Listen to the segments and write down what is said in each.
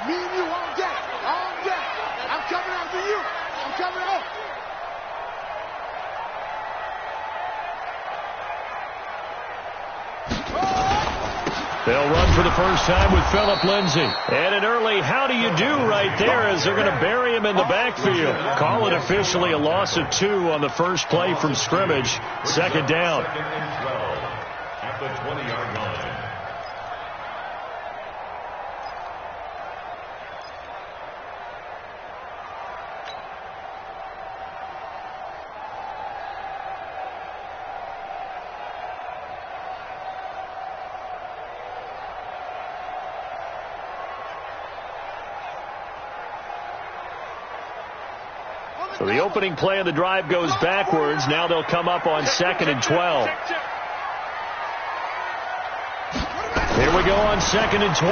Me and you on deck. On deck. I'm coming after you. I'm coming up. They'll run for the first time with Phillip Lindsay. And an early how do you do right there as they're going to bury him in the backfield. Call it officially a loss of 2 on the first play from scrimmage. Second down. At the 20-yard line. So the opening play of the drive goes backwards. Now they'll come up on 2nd and 12. Here we go on 2nd and 12.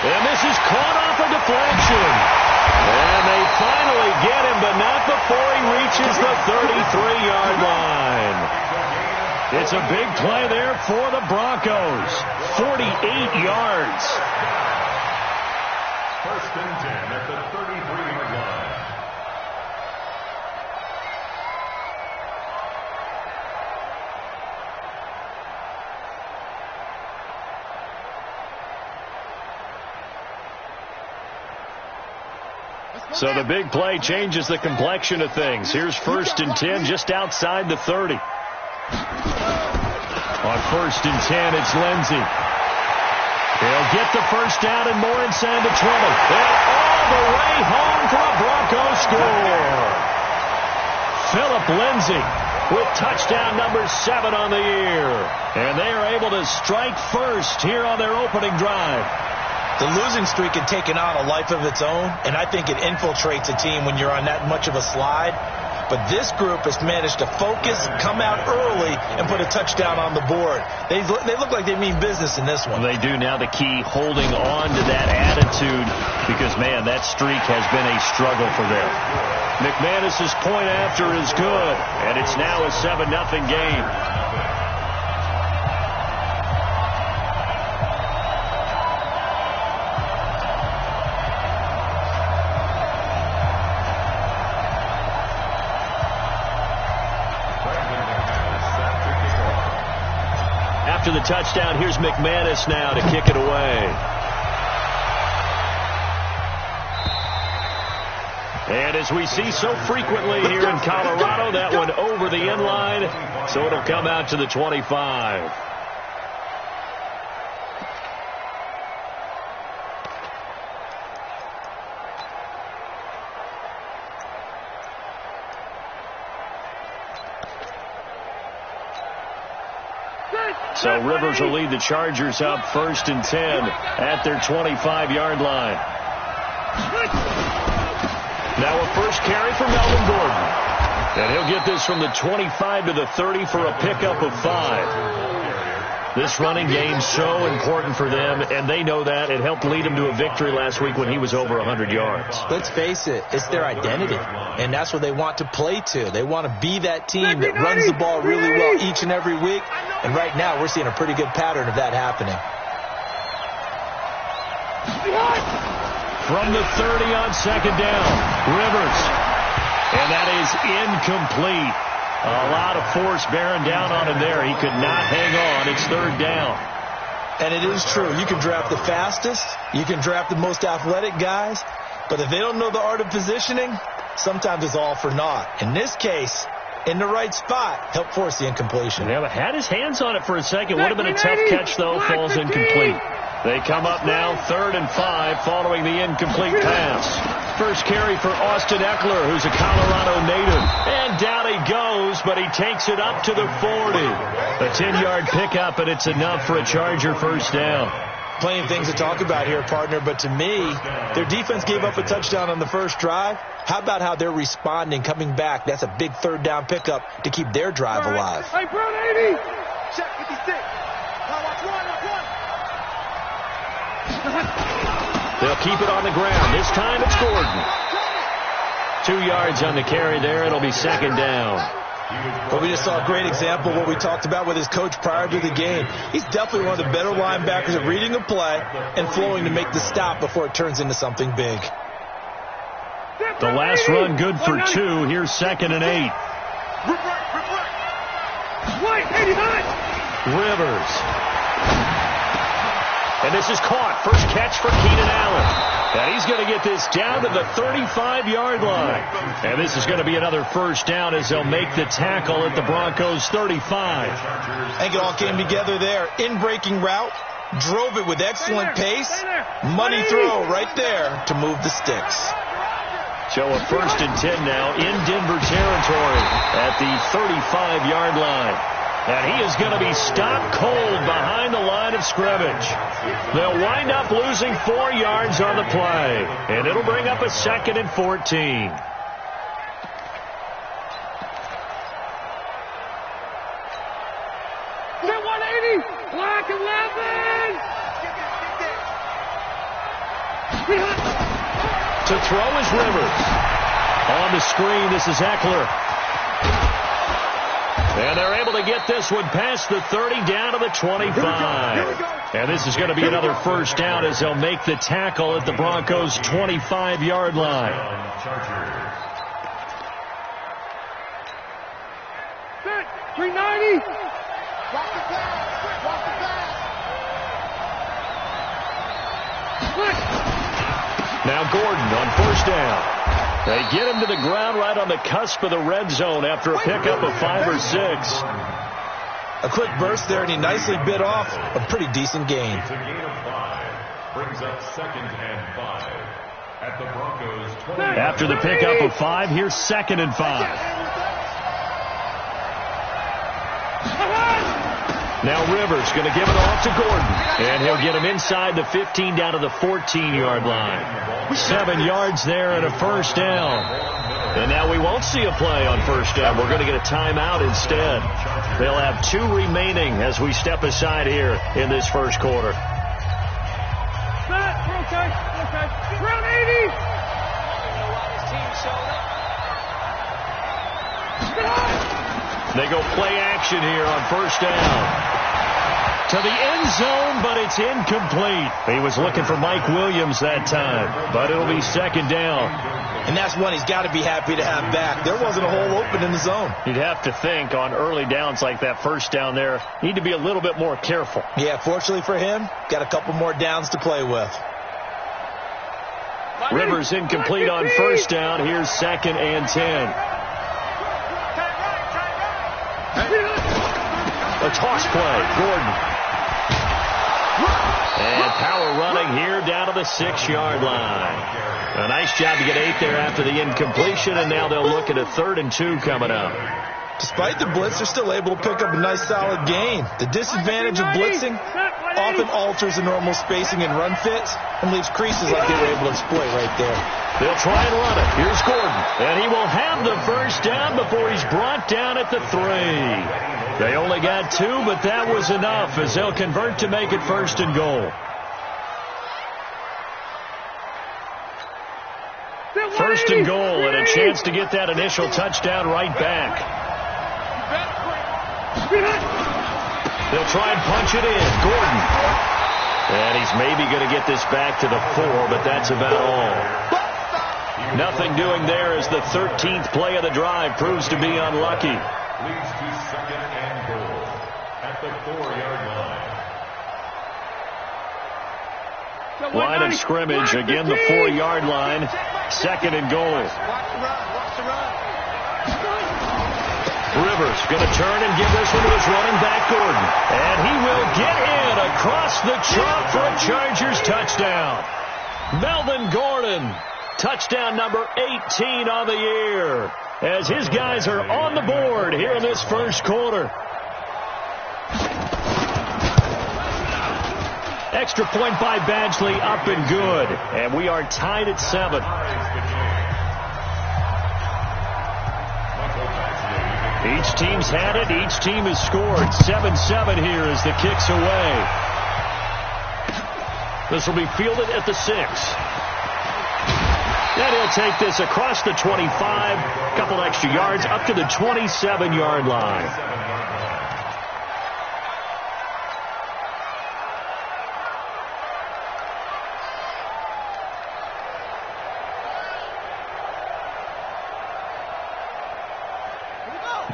And this is caught off a deflection. And they finally get him, but not before he reaches the 33-yard line. It's a big play there for the Broncos. 48 yards. First and 10 at the 33-yard line. So the big play changes the complexion of things. Here's 1st and 10 just outside the 30. On 1st and 10, it's Lindsay. He'll get the first down and more inside the 20. And all the way home for a Broncos score. Phillip Lindsay with touchdown number 7 on the year. And they are able to strike first here on their opening drive. The losing streak had taken on a life of its own, and I think it infiltrates a team when you're on that much of a slide. But this group has managed to focus, come out early, and put a touchdown on the board. They look like they mean business in this one. They do. Now the key, holding on to that attitude, because, man, that streak has been a struggle for them. McManus's point after is good, and it's now a 7-0 game. After the touchdown, here's McManus now to kick it away. And as we see so frequently here in Colorado, that one over the end line, so it'll come out to the 25. So Rivers will lead the Chargers up 1st and 10 at their 25-yard line. Now a first carry for Melvin Gordon. And he'll get this from the 25 to the 30 for a pickup of 5. This running game so important for them, and they know that. It helped lead them to a victory last week when he was over 100 yards. Let's face it, it's their identity, and that's what they want to play to. They want to be that team that runs the ball really well each and every week, and right now we're seeing a pretty good pattern of that happening. From the 30 on 2nd down, Rivers, and that is incomplete. A lot of force bearing down on him there. He could not hang on. It's 3rd down. And it is true. You can draft the fastest. You can draft the most athletic guys. But if they don't know the art of positioning, sometimes it's all for naught. In this case, in the right spot, help force the incompletion. Yeah, but had his hands on it for a second. Would have been a tough catch, though. Falls incomplete. They come up now 3rd and 5 following the incomplete pass. First carry for Austin Eckler, who's a Colorado native. And down he goes, but he takes it up to the 40. A 10-yard pickup, and it's enough for a Charger first down. Plenty of things to talk about here, partner, but to me, their defense gave up a touchdown on the first drive. How about how they're responding, coming back? That's a big 3rd down pickup to keep their drive alive. Hey, Brown 80. Check 56. Watch one. They'll keep it on the ground. This time it's Gordon. 2 yards on the carry there. It'll be 2nd down. But we just saw a great example of what we talked about with his coach prior to the game. He's definitely one of the better linebackers at reading a play and flowing to make the stop before it turns into something big. The last run good for 2. Here's 2nd and 8. Rivers. And this is caught. First catch for Keenan Allen. And he's going to get this down to the 35-yard line. And this is going to be another first down as they'll make the tackle at the Broncos' 35. I think it all came together there. In-breaking route, drove it with excellent pace. Money throw right there to move the sticks. So a 1st and 10 now in Denver territory at the 35-yard line. And he is going to be stopped cold behind the line of scrimmage. They'll wind up losing 4 yards on the play. And it'll bring up a 2nd and 14. Get 180. Black 11. To throw is Rivers. On the screen, this is Eckler. And they're able to get this one past the 30 down to the 25. And this is going to be another first down as they'll make the tackle at the Broncos' 25-yard line. Set. 390. Walk the pass. Walk the pass. Now Gordon on first down. They get him to the ground right on the cusp of the red zone after a pickup of 5 or 6. A quick burst there, and he nicely bit off a pretty decent gain. It's a gain of 5. Brings up 2nd and 5 at the Broncos' 20. After the pickup of 5, here's 2nd and 5. Now Rivers going to give it off to Gordon. And he'll get him inside the 15 down to the 14-yard line. 7 yards there and a first down. And now we won't see a play on first down. We're going to get a timeout instead. They'll have 2 remaining as we step aside here in this first quarter. Okay. Round 80. They go play action here on first down. To the end zone, but it's incomplete. He was looking for Mike Williams that time, but it'll be 2nd down. And that's one he's got to be happy to have back. There wasn't a hole open in the zone. You'd have to think on early downs like that first down there, need to be a little bit more careful. Yeah, fortunately for him, got a couple more downs to play with. Rivers incomplete on first down. Here's 2nd and 10. A toss play. Gordon. And power running here down to the 6-yard line. A nice job to get 8 there after the incompletion, and now they'll look at a 3rd and 2 coming up. Despite the blitz, they're still able to pick up a nice solid gain. The disadvantage of blitzing often alters the normal spacing and run fits and leaves creases like they were able to exploit right there. They'll try and run it. Here's Gordon. And he will have the first down before he's brought down at the 3. They only got 2, but that was enough as they'll convert to make it 1st and goal. 1st and goal and a chance to get that initial touchdown right back. They'll try and punch it in. Gordon. And he's maybe going to get this back to the 4, but that's about all. Nothing doing there as the 13th play of the drive proves to be unlucky. Leads to 2nd and goal at the 4-yard line. Line of scrimmage, again the 4-yard line. 2nd and goal. Rivers going to turn and give this one to his running back, Gordon. And he will get in across the chalk for a Chargers touchdown. Melvin Gordon, touchdown number 18 on the year, as his guys are on the board here in this first quarter. Extra point by Badgley, up and good. And we are tied at 7. Each team's had it. Each team has scored. 7-7 here as the kick's away. This will be fielded at the 6. And he'll take this across the 25, a couple extra yards, up to the 27-yard line.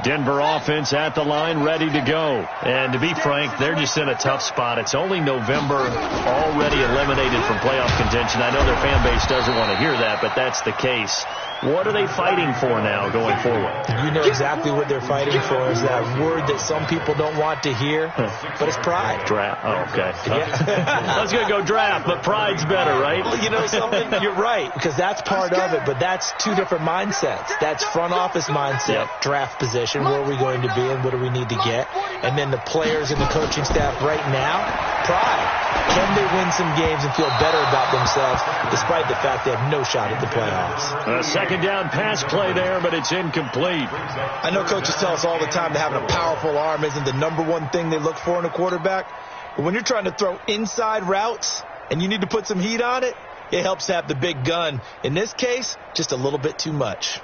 Denver offense at the line, ready to go. And to be frank, they're just in a tough spot. It's only November, already eliminated from playoff contention. I know their fan base doesn't want to hear that, but that's the case. What are they fighting for now going forward? You know exactly what they're fighting for is that word that some people don't want to hear, but it's pride. Draft. Oh, okay. Yeah. I was going to go draft, but pride's better, right? Well, you know something? You're right, because that's part of it, but that's two different mindsets. That's front office mindset, draft position, where are we going to be and what do we need to get? And then the players and the coaching staff right now, pride. Can they win some games and feel better about themselves despite the fact they have no shot at the playoffs? A second down pass play there, but it's incomplete. I know coaches tell us all the time that having a powerful arm isn't the number one thing they look for in a quarterback. But when you're trying to throw inside routes and you need to put some heat on it, it helps to have the big gun. In this case, just a little bit too much.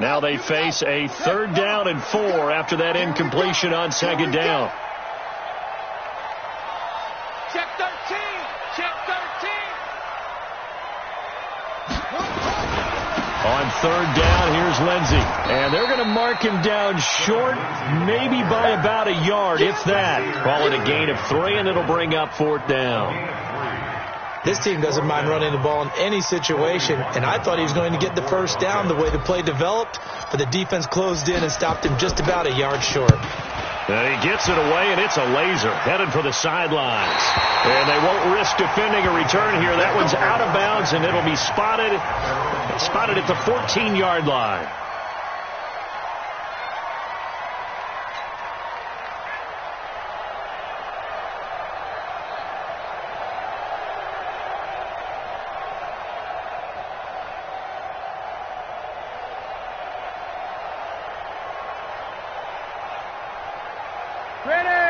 Now they face a 3rd down and 4 after that incompletion on 2nd down. Check 13. Check 13. On 3rd down, here's Lindsey. And they're going to mark him down short, maybe by about a yard, if that. Call it a gain of 3, and it'll bring up 4th down. This team doesn't mind running the ball in any situation, and I thought he was going to get the 1st down the way the play developed, but the defense closed in and stopped him just about a yard short. And he gets it away, and it's a laser headed for the sidelines. And they won't risk defending a return here. That one's out of bounds, and it'll be spotted at the 14-yard line.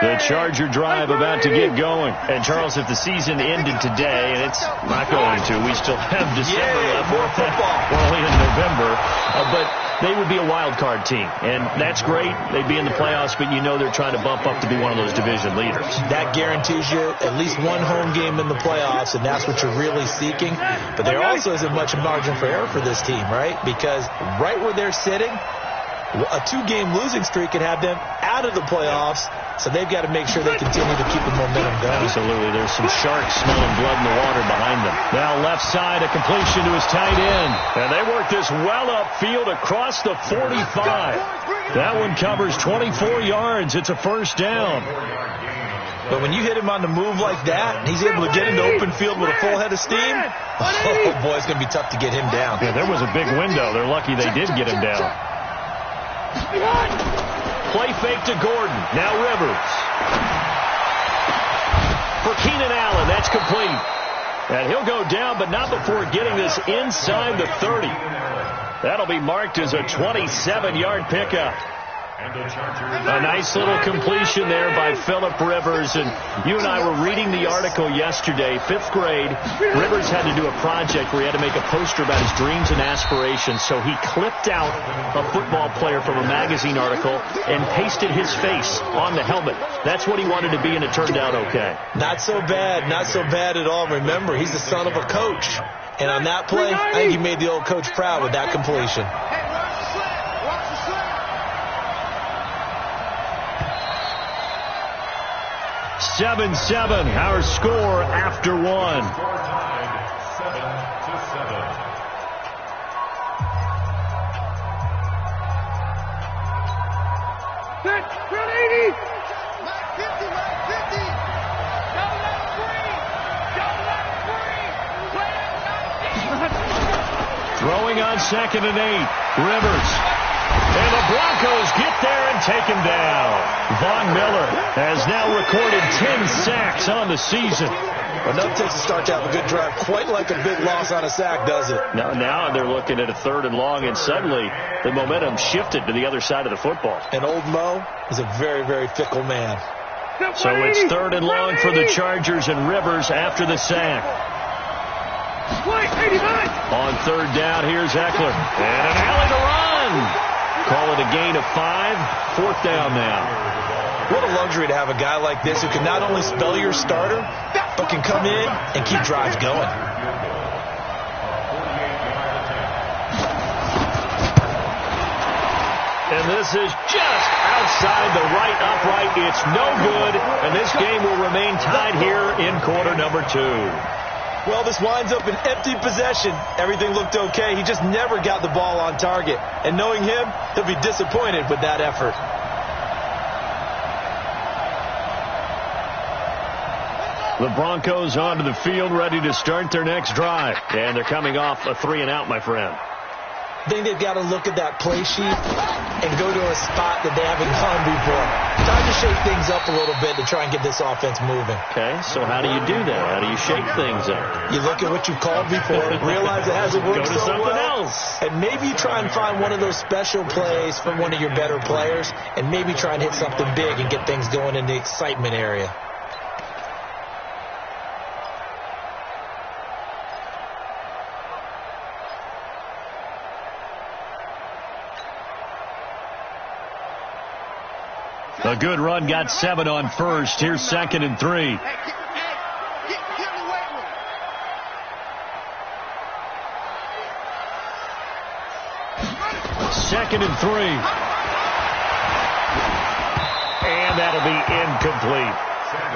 The Charger drive about to get going. And, Charles, if the season ended today, and it's not going to, we still have December left. More football. We're only in November. But they would be a wild card team. And that's great. They'd be in the playoffs, but you know they're trying to bump up to be one of those division leaders. That guarantees you at least one home game in the playoffs, and that's what you're really seeking. But there also isn't much margin for error for this team, right? Because right where they're sitting, a 2-game losing streak could have them out of the playoffs, so they've got to make sure they continue to keep the momentum going. Absolutely. There's some sharks smelling blood in the water behind them. Now left side, a completion to his tight end. And they work this well upfield across the 45. That one covers 24 yards. It's a 1st down. But when you hit him on the move like that, and he's able to get into open field with a full head of steam, oh boy, it's going to be tough to get him down. Yeah, there was a big window. They're lucky they did get him down. Play fake to Gordon. Now Rivers. For Keenan Allen, that's complete. And he'll go down, but not before getting this inside the 30. That'll be marked as a 27-yard pickup. A nice little completion there by Phillip Rivers. And you and I were reading the article yesterday, 5th grade. Rivers had to do a project where he had to make a poster about his dreams and aspirations. So he clipped out a football player from a magazine article and pasted his face on the helmet. That's what he wanted to be, and it turned out okay. Not so bad. Not so bad at all. Remember, he's the son of a coach. And on that play, I think he made the old coach proud with that completion. 7-7, our score after 1. Throwing on 2nd and 8. Rivers. And the Broncos get there and take him down. Von Miller has now recorded 10 sacks on the season. Well, no, it takes a start to have a good drive. Quite like a big loss on a sack, does it? Now they're looking at a 3rd and long, and suddenly the momentum shifted to the other side of the football. And old Mo is a very, very fickle man. So it's 3rd and long for the Chargers, and Rivers after the sack. On 3rd down, here's Eckler. And an alley to run. Call it a gain of 5. 4th down now. What a luxury to have a guy like this who can not only spell your starter, but can come in and keep drives going. And this is just outside the right upright. It's no good, and this game will remain tied here in quarter number 2. Well, this winds up an empty possession. Everything looked okay. He just never got the ball on target. And knowing him, he'll be disappointed with that effort. The Broncos onto the field, ready to start their next drive. And they're coming off a 3-and-out, my friend. I think they've got to look at that play sheet and go to a spot that they haven't gone before. Time to shake things up a little bit to try and get this offense moving. Okay, so how do you do that? How do you shake things up? You look at what you've called before, realize it hasn't worked go to so something well, else. and maybe you try and find one of those special plays from one of your better players, and maybe try and hit something big and get things going in the excitement area. A good run got 7 on 1st. Here's 2nd and 3. 2nd and 3. And that'll be incomplete.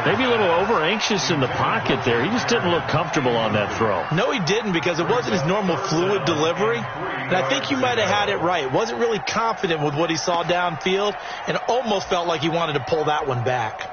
Maybe a little over-anxious in the pocket there. He just didn't look comfortable on that throw. No, he didn't, because it wasn't his normal fluid delivery. And I think you might have had it right. Wasn't really confident with what he saw downfield and almost felt like he wanted to pull that one back.